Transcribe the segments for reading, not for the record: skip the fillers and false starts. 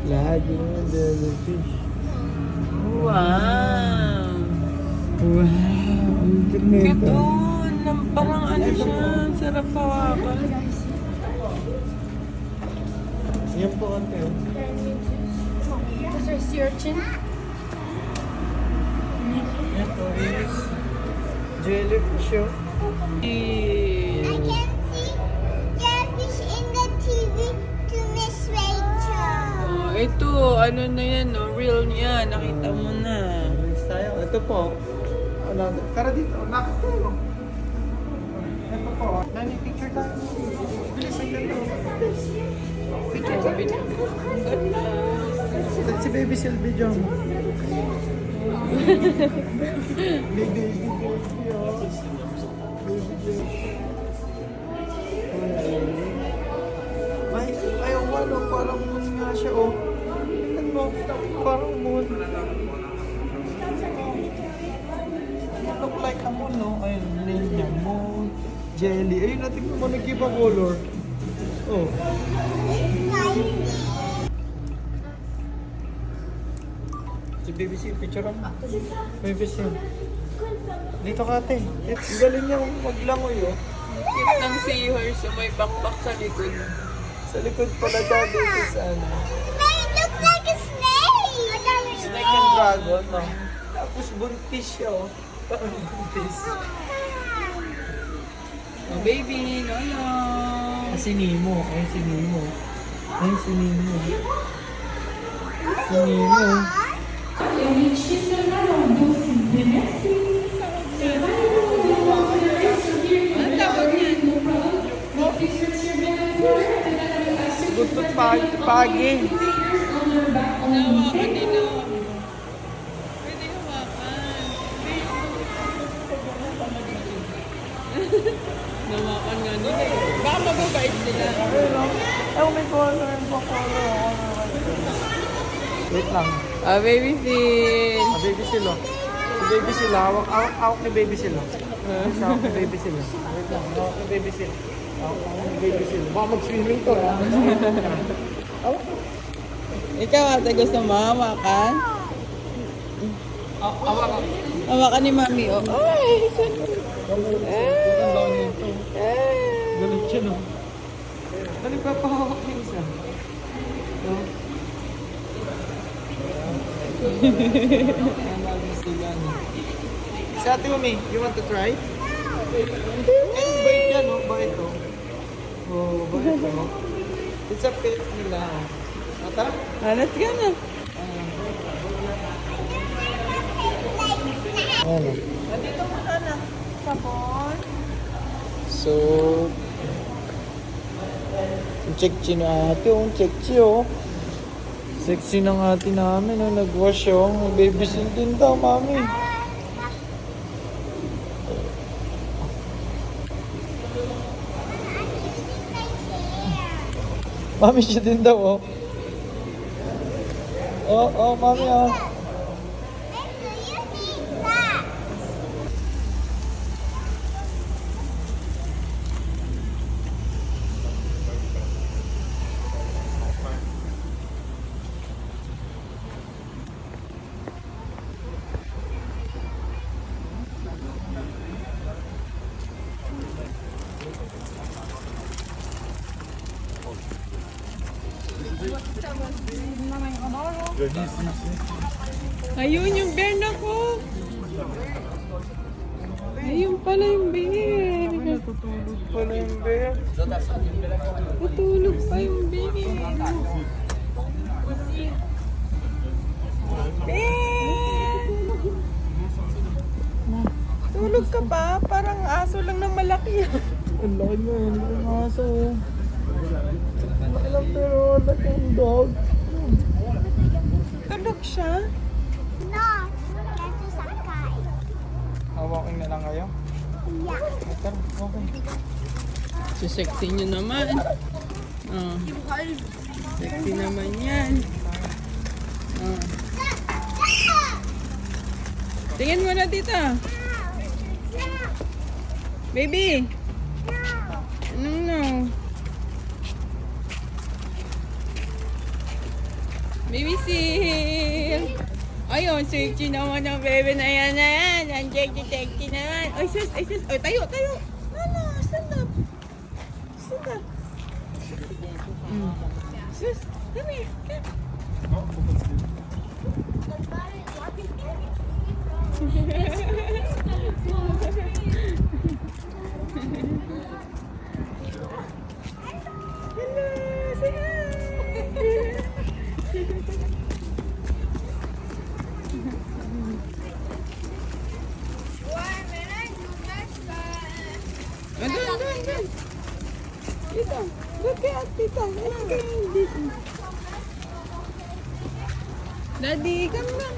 Lahat yung jellyfish. Wow! Wow! Ang cute nito. Ito, parang ano siya, sarap hawakan. Yan po ante. Those are sea urchin. Ito is jellyfish yun. I can see jellyfish in the TV to Miss Rachel. Oh, ito, ano na yan, no? Real niya, nakita mo na. Next tayo. Ito po. Ano, tara dito. Nakit tayo. Ito po. Nani, picture tayo. Bilis ang ganda. Picture tayo. Si Baby Sil, video mo. Baby. Ay, wala. Parang moon nga siya, oh. Tignan mo. Parang moon. Look like a moon, no? Ayun, name niya, moon. Jelly. Ayun, natin mo nag-iba color. Oh. Si Baby Sil, picture mo. Baby Sil. Dito ka, ate. Galing niya maglangoy, oh. Cute ng seahorse, may bakbak sa likod. Sa likod pala dati ito sa ano. It looks like a snake. Snake and dragon, no? Tapos buntis siya, oh. Parang buntis. Oh, baby, Nolo. Si Nemo. Ay, si Nemo. Ay, si Nemo. Si Nemo. Ano tawag niyan? Butot pagi. Nawakan nila. Pwede hawakan. Nawakan nga nila eh. Baka mababait sila. Ay, may color. May color. Wait lang. Ah, baby Sil. Ah, Baby Sil, oh. Si Baby Sil, hawak ni Baby Sil, oh. Hawak ni Baby Sil, oh. Wait lang, hawak ni Baby Sil. Hawak ni Baby Sil. Baka mag-swimming to, ah. Hawak. Ikaw ate, gusto mo hawakan? Hawak. Hawakan ni mami, oh. Ay! Ang daw nito. Galit siya, no? Ano pa pahawak niya isa? No? Si Ate Umi, you want to try? Eh, bait yan, no? Bait, oh. Oh, bait, oh. It's a pet nila, oh. Ata? Let's go na. Ano? Dito muna na. Sabon. So, check-chi na ate, oh. Check-chi, oh. Sexy ng ate namin, oh. Nag-wash, oh. May baby sin din daw, mami. Mami siya din daw, oh. Oh, mami, oh. Ayun yung bear na ko. Ayun pala yung bear. Natutulog pala yung bear. Natulog pa yung bear. Bear! Tulog ka ba? Parang aso lang na malaki. Ang laki mo, ang laki ng aso. Ang laki lang pero ang laki ng dog. Tulog siya? No, that's a sakai. Hawakin na lang kayo. Yeah. Okay, okay. Si sexy nyo naman. Oh. Sexy naman yan. Oh. Tingin mo na dito. Baby. No. Baby seal! Ayun, sexy naman ang baby na yan. Ang sexy naman. Ay, sus, ay, sus. Ay, tayo, tayo. Lala, stand up. Stand up. Sus, come here. Come. Hello, say hi. Andun. Dito. Look at Tita. Dito. Daddy, come on.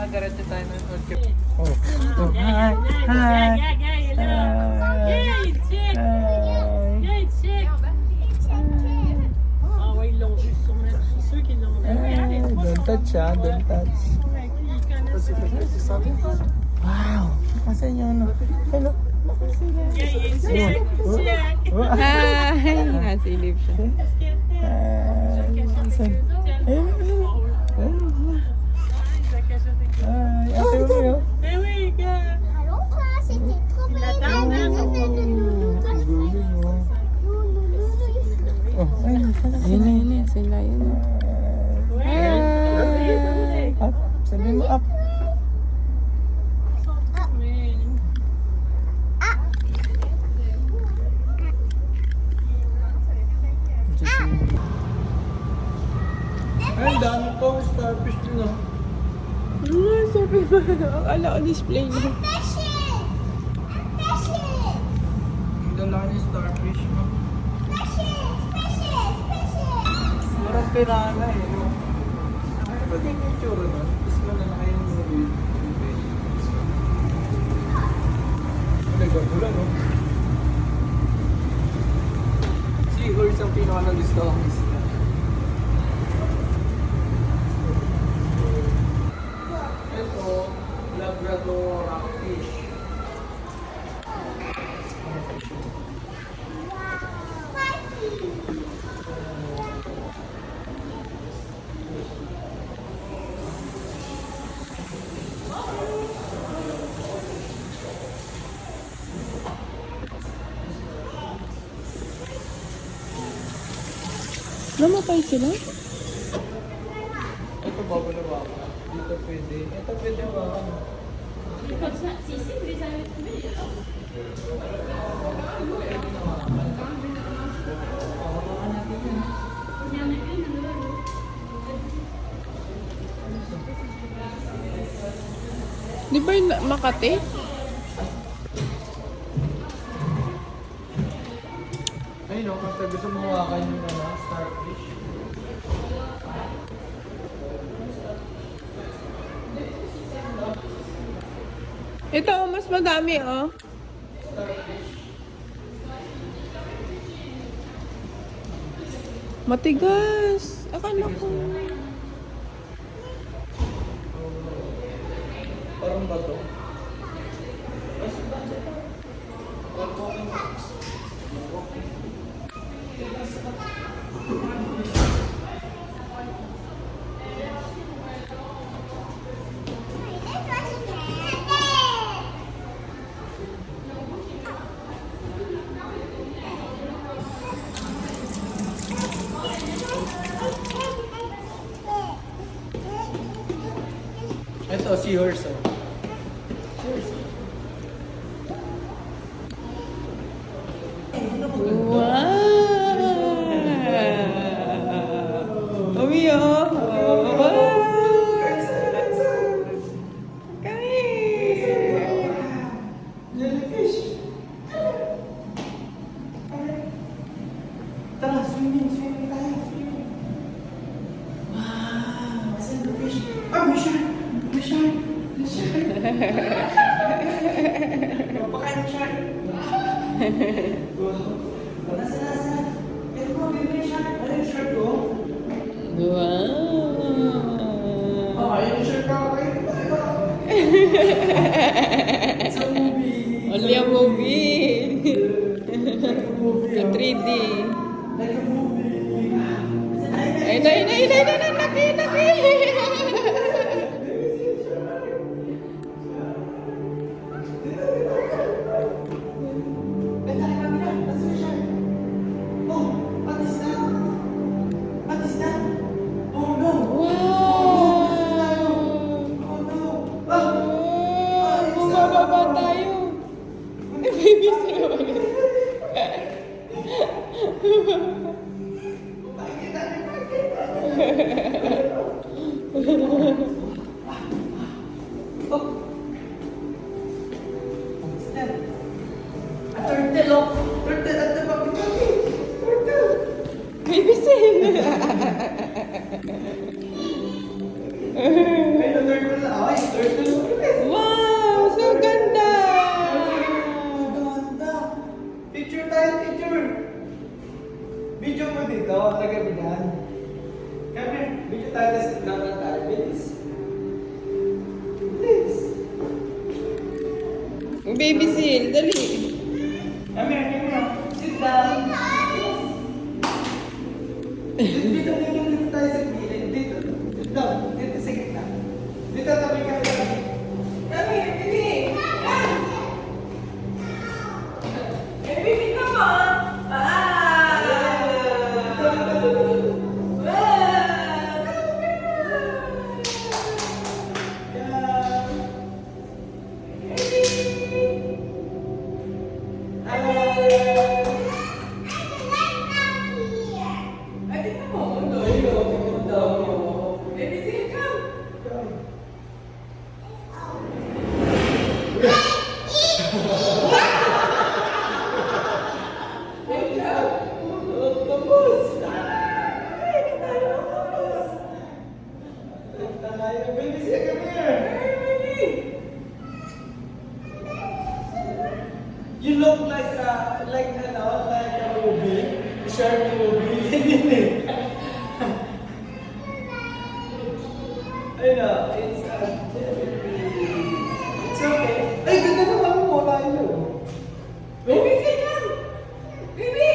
Diretso tayo ng trip. Hi! Don't touch don't touch. Wow! Nakasan yung ano? Hello? Hi! Nasilip siya. Ate Romeo. Hallo Klaas, ik heb Yun na, sila yun. Hi! Up. Sabi mo up. Ay, dami pong starfish din ah. Sabi ba? Akala ko display na. Fishes! Fishes! Ang lalaki ng starfish mo. Fishes! Parang pirana eh. No? Ba't yung itsura nun? Mas malalaki yung movie. Nagagula no? Seahorse ang pinaka-nagusto kong isla. Ito, Labrador rockfish. Namatay sila? Ito baba na baba. Dito pwede. Ito pwede baba. Di ba yung Makati? Ayun no, kasi gusto mo hawakan yung starfish. Ito, mas madami, oh. Matigas. Akala ko. Parang bato. Ito, seahorse. Wow! Umi, oh! Wow! Come here! Jellyfish. Tara, swimming tayo. Wow! Saan the fish? Ah, may shark! May shark! May shark! Papakain mo shark! Wow! Nasa? Ito mo, may shark! Ano yung shark ko? Wow! Oh, ayun yung shark ko! Ayun tayo! It's a movie. Only a movie. Like a movie. A 3D. Like a movie. Ay, laki. Wow! Bumababa tayo. Baby sila. Baby sila. Wow! So ganda! Picture tayo, picture! Video mo dito, tagabihan. Come here, video tayo, tapos naman tayo. Bilis. Bilis. Baby seal, dali. Come here. Sit down. Dito tayo sa gilid. Dito. Dito sa gitna. Dito tabi ka. Come here, baby. Baby, come on. You look like a movie, a shark movie. I know, it's okay. Ay, ganda naman mo tayo. Baby, sit down. Baby.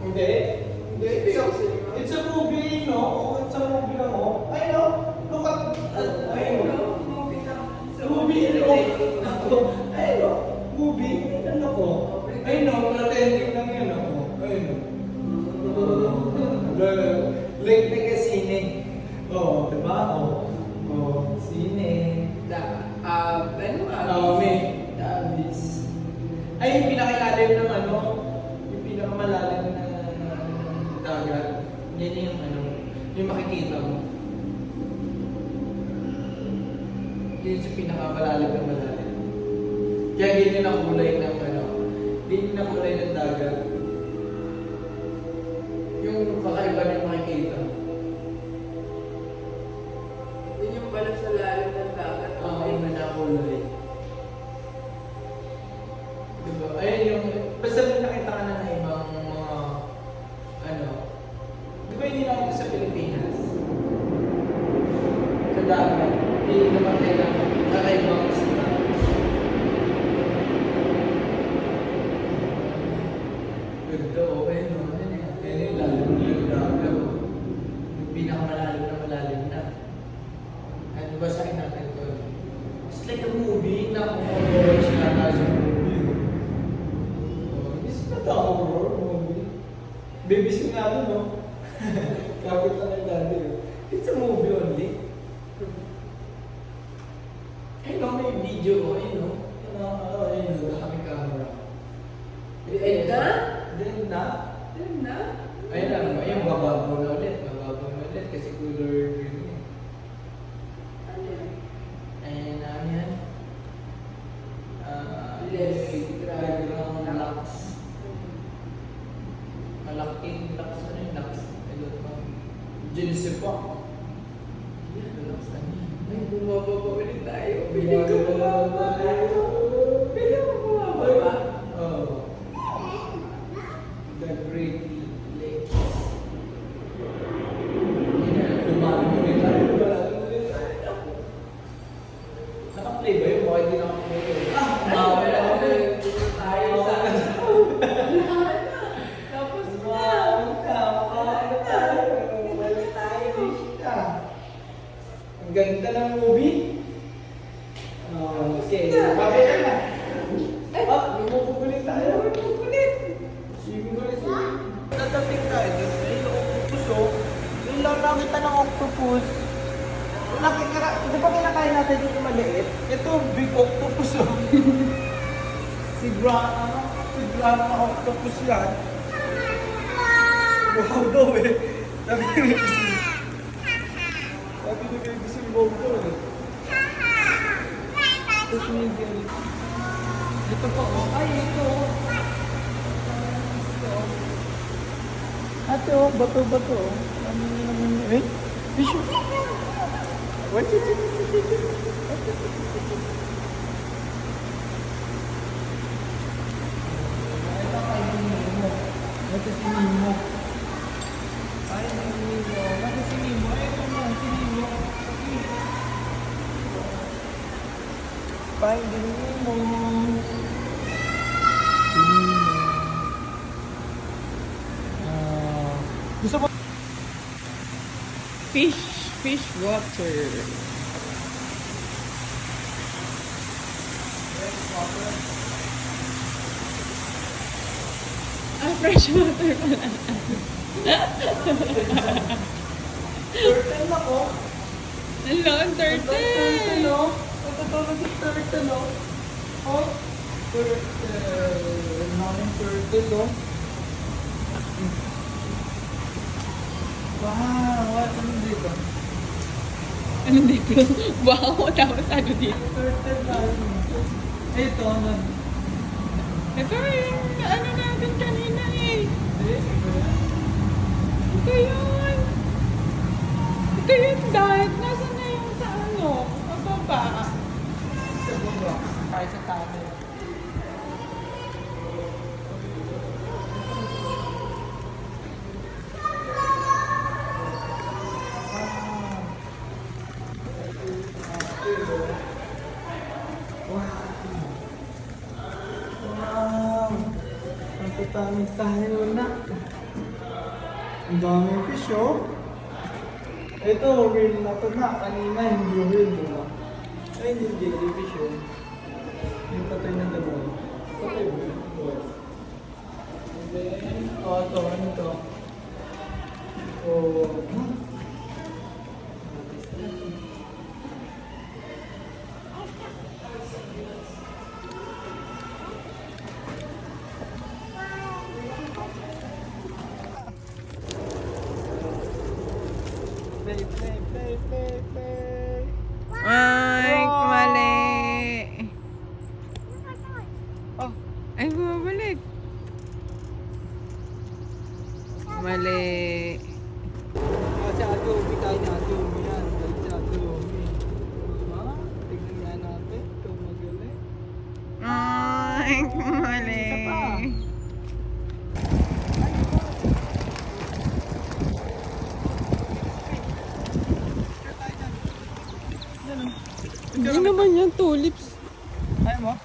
Hindi. It's a movie, no? It's a movie na mo. I know. Look at, I know. Movie, I know. Movie, ano ko? I know, pretending lang yun ako. I know. Like a sine. Oo, diba? Oo, sine. May dabis. Ay, yung pinakalalim ng ano, yung pinakamalalim na dagat. Yan yung ano, yung makikita mo. Yun yung pinakamalalim na malalim. Kaya ganyan ang kulay ng ano, ganyan ang kulay ng dagat. Yung kakaiba na yung makikita mo. Yun yung pala sa lalim ng dagat. Oo, iba na kulay. Diba? Ayun yung, basta may nakita ka na ng ibang mga, ano, di ba hindi nakita sa Pilipinas? Sa dagat, hindi naman tayo na kakaibang isla. Ganda, okay, no? Ayun yung lalim yung dagat, oh. Yung pinakamalalim na malalim na. Ano ba sa akin natin ito? It's like a movie na kung watch na nasa movie. It's not a horror movie. Babies ko nga ano, no? Kapit lang yung dati. It's a movie only. Ayun no, may video ko. Ayun no. Ayun no, kami camera. Ayun na? Then na? Ayun na? Ayun lang, ayun bababaw na ulit. Bababaw na ulit kasi color green eh. Ayun na yan. Yes. Background lux. Malaking lux. Ano yung lux? Ito pa. Genesipa. Yan, lux na yan. Ay, bumababa ulit tayo. Pili ko bumababa tayo. Pili ko bumababa. Oh. The Great Lakes. dating tayo dun. Ay, yung octopus oh. Yung lang nakita ng octopus. Di ba kinakain natin dito maliit? Ito, big octopus oh. Si Grandma octopus yan. Wow daw eh. Sabi ni Baby Simbo ko eh. Tapos may galit. Ito pa oh. Ay, ito. Ate oh, bato-bato oh. Ano naman eh? Fish. What is it? Ito si Nemo. Ay, si Nemo. Ito si Nemo. Ay, ito mo. Si Nemo. Finding Nemo. Si Nemo. Gusto mo? Fish water. Ah, fresh water pala. Turtle ako. Hello, turtle. Turtle oh. Natutulog yung turtle oh. Oh, turtle. Maraming turtle oh. Wow, what ano dito? Ano dito? Wow, tapos ano dito? Turtle na ano. Ito, ano? Ito yung ano natin kanina eh. Ito yan. Ito yun. Ito yung dahil. Nasaan na yung sa ano? Mababa. Sa baba. Kahit sa tabi. Wow! Ang tatamig tayo na. Ang daming fish oh. Ito, real na to na. Kanina hindi real, di ba? Ay, hindi jellyfish oh. Yung patay na dalawa. Patay ba? And then, ito, ano to? Oh, play. Ay, mali. Oh, Ay, bumabalik. Mali. si Ate Omi, tayo ni Ate Omi yan. Dahil si Ate Omi. Tignan nga natin. Ito magaling. Ay, mali. Isa pa. Hindi naman yan, tulips. Ayaw mo?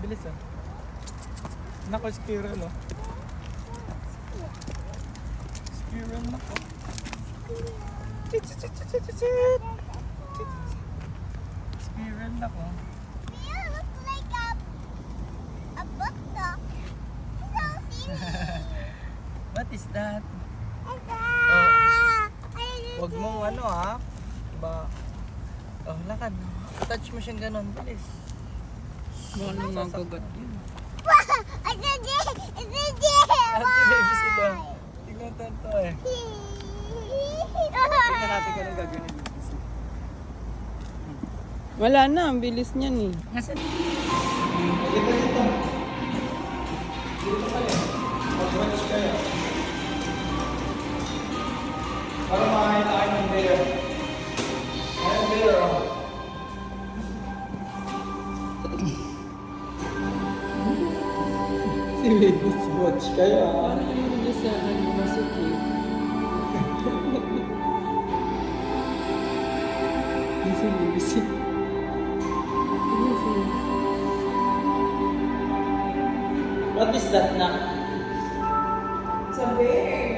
Bilis ah. Nako, squirrel oh. Squirrel nako. Squirrel nako. You look like a book dog. So silly. What is that? Ah, Huwag mong ano ha. Ba. Oh, lakad. Touch mo siyang ganun. Bilis. Baka nang magagat yun. Ate Baby sila. Tignan tanto eh. Tignan natin kung anong gagawin ni Baby sila. Wala na, ang bilis niyan eh. Nasaan? Pwede ba dito? Dito kayo. Mag-watch kayo. Para makakita kayo ng bear. Ayun bear oh. Si Baby's watch kayo ah. Ano yung bilis sa ano, masukit? Busy, busy. What is that na? It's a bear.